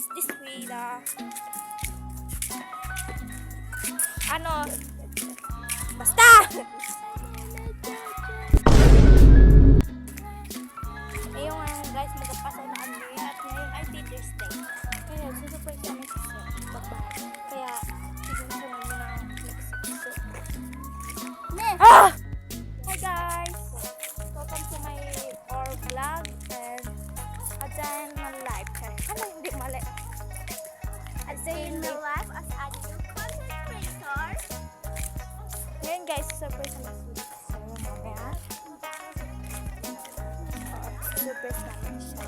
is this way na ano, basta! Ayun nga guys, magpapasok na kami at ngayon ay Teacher's Day. Kaya susurprise namin sa babae. Kaya siguro ko namin na next episode. Ah! Hi guys! Welcome to my vlog and again my life. Ano hindi mali? Again my life as a new content creator. Ngayon guys, surprise namin so mamaya. Surprise namin siya.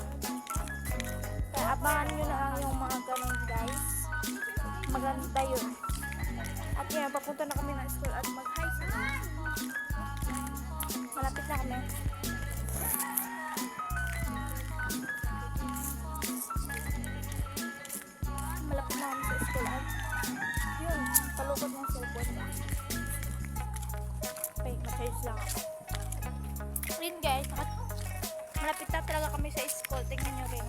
Kaya abangan nyo na lang yung mga ganun guys. Maganda yun. At yun, papunta na kami ng school at mag-high school. Malapit na kami. Malapit na kami sa school at yun, palukot ng cellphone na. Okay, ma-charge lang ako. Yun guys, malapit na talaga kami sa school. Tingnan nyo rin.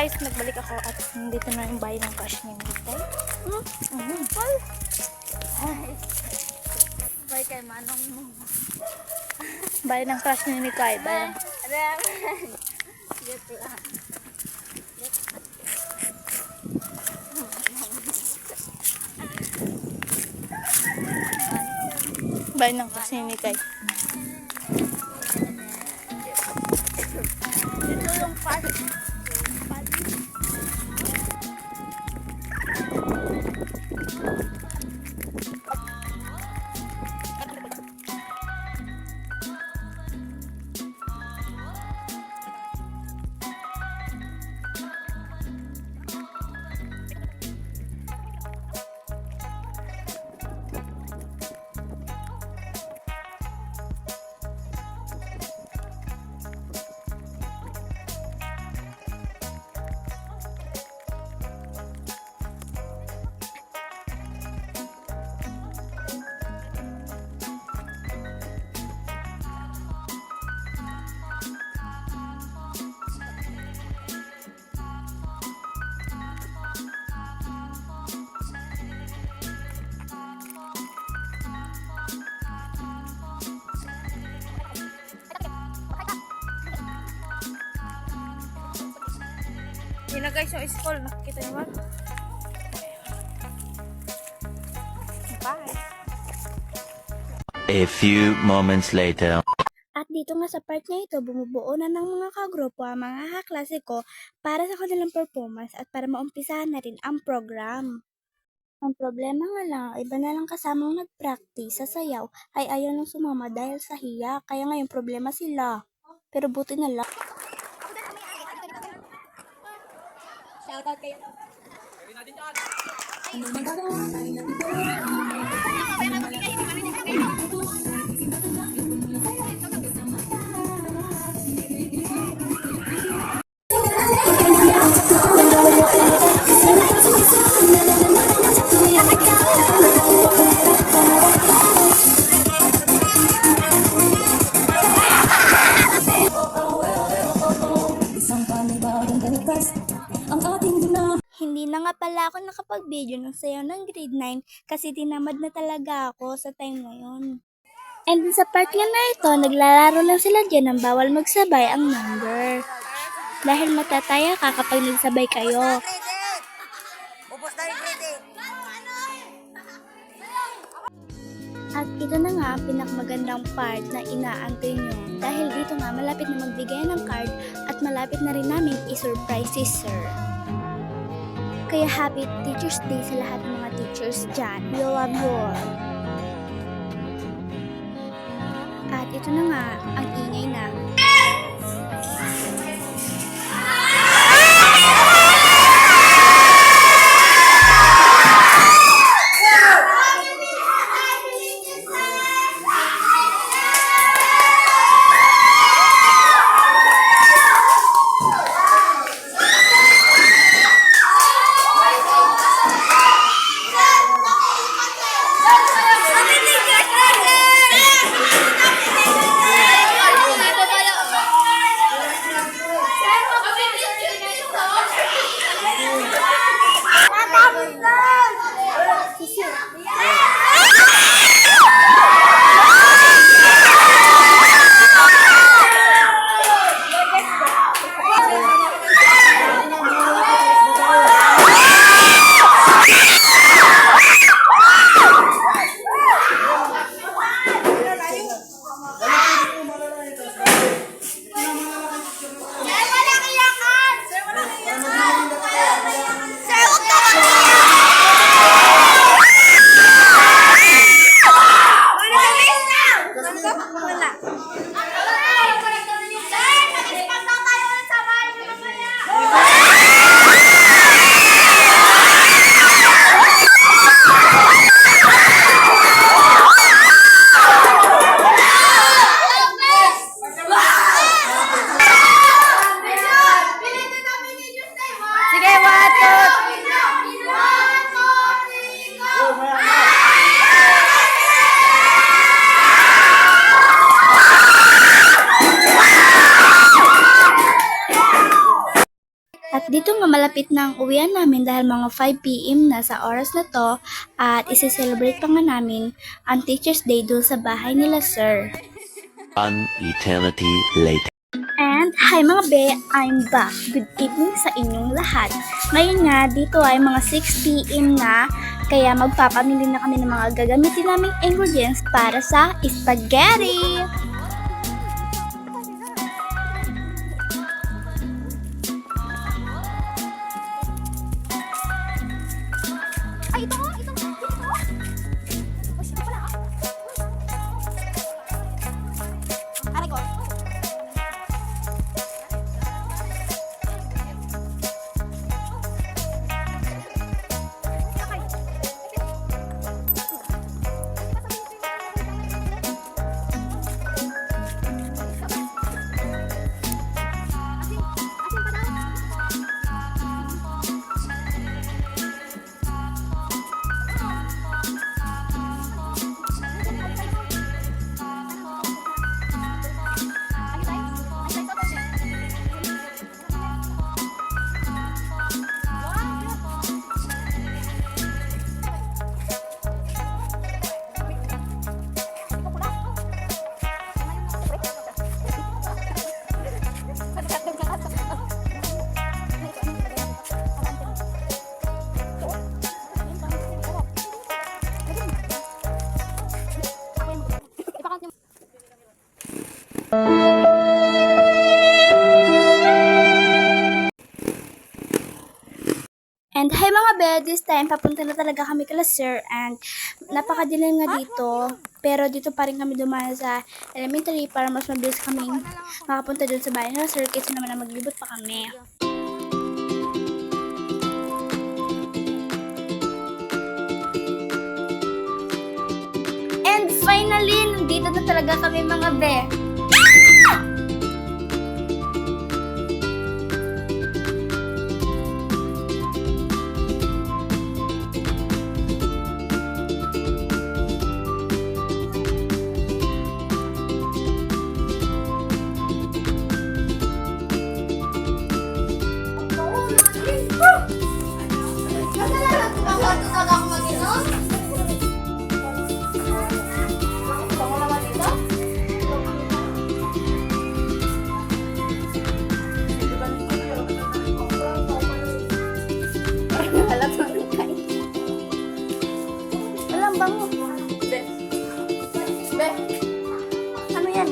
Guys, nagbalik ako at nandito na yung bahay ng crush niya dito. Well, bahay kay Manong mo. Bahay ng crush niya ni Kai. Bahay ng... Dito lang. Bahay ng crush niya ni Kai. Dito yung park. Yun na guys yung school. Nakikita nyo ba? Bye! A few moments later. At dito nga sa part na ito, bumubuo na ng mga kagrupo ang mga kaklase ko para sa kanilang performance at para maumpisahan na rin ang program. Ang problema nga lang, iba na lang kasamang nag-practice sa sayaw ay ayaw nang sumama dahil sa hiya. Kaya ngayon problema sila. Pero buti na lang. Shoutout kayo. Hindi na nga pala ako nakapag-video ng sayaw ng grade 9 kasi tinamad na talaga ako sa time ngayon. And sa part nga na ito, naglalaro lang sila dyan ng bawal magsabay ang number. Dahil matataya ka kapag nagsabay kayo. At ito na nga ang pinakmagandang part na inaantay nyo. Dahil dito nga malapit na magbigay ng card at malapit na rin namin i-surprise si Sir. Kaya happy Teacher's Day sa lahat ng mga teachers dyan. We love you all. At ito na nga, ang ingay na. Dito nga malapit na ang uwian namin dahil mga 5 p.m. na sa oras na to at isi-celebrate pa nga namin ang Teacher's Day doon sa bahay nila sir. An eternity later. And hi mga be, I'm back. Good evening sa inyong lahat. Ngayon nga, dito ay mga 6 p.m. na, kaya magpapamili na kami ng mga gagamitin naming ingredients para sa spaghetti. Ay, ito! Uy, ito pala Aray ko. And hi mga be, this time papunta na talaga kami kala sir and napakadilim nga dito. Pero dito pa rin kami dumaan sa elementary para mas mabilis kaming makapunta dun sa bahay nila sir kasi naman na maglibot pa kami. And finally, nandito na talaga kami mga be. Alam bango. Be. Ano yan?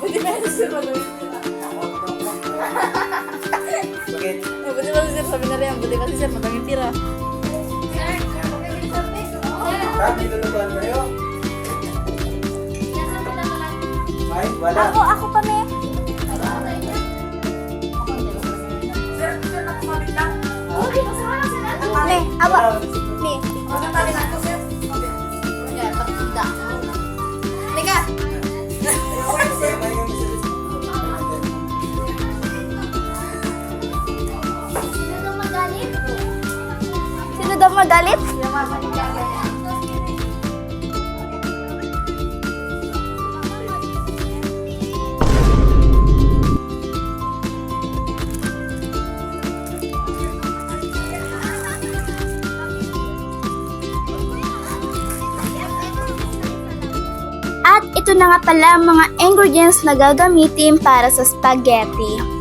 Buti ba si Sir sabi na rin, buti ba si Sir madaming tira. Kami lulutuan kayo? Ay, wala. Ako kami. Ne, aba. Ne. Teka! Sino daw magalit? At ito na nga pala ang mga ingredients na gagamitin para sa spaghetti.